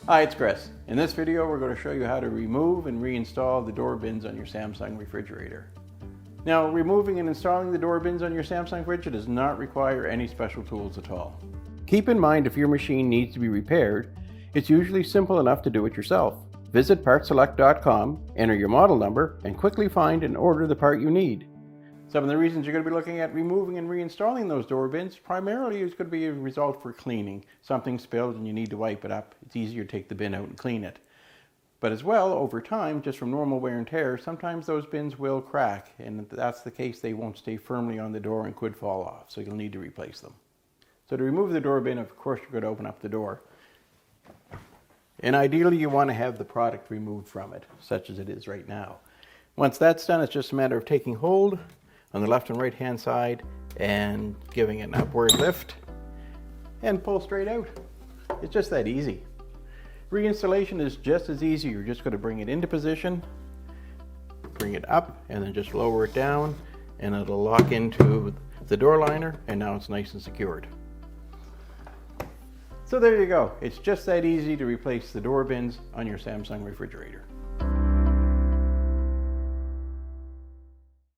Hi, it's Chris. In this video, we're going to show you how to remove and reinstall the door bins on your Samsung refrigerator. Now, removing and installing the door bins on your Samsung fridge does not require any special tools at all. Keep in mind, if your machine needs to be repaired, it's usually simple enough to do it yourself. Visit PartSelect.com, enter your model number, and quickly find and order the part you need. Some of the reasons you're going to be looking at removing and reinstalling those door bins primarily is going to be a result for cleaning. Something spilled and you need to wipe it up. It's easier to take the bin out and clean it. But as well, over time, just from normal wear and tear, sometimes those bins will crack, and if that's the case, they won't stay firmly on the door and could fall off, so you'll need to replace them. So to remove the door bin, of course, you're going to open up the door. And ideally, you want to have the product removed from it, such as it is right now. Once that's done, it's just a matter of taking hold on the left and right hand side and giving it an upward lift and pull straight out. It's just that easy. Reinstallation is just as easy. You're just going to bring it into position, bring it up, and then just lower it down, and it'll lock into the door liner, and now it's nice and secured. So there you go. It's just that easy to replace the door bins on your Samsung refrigerator.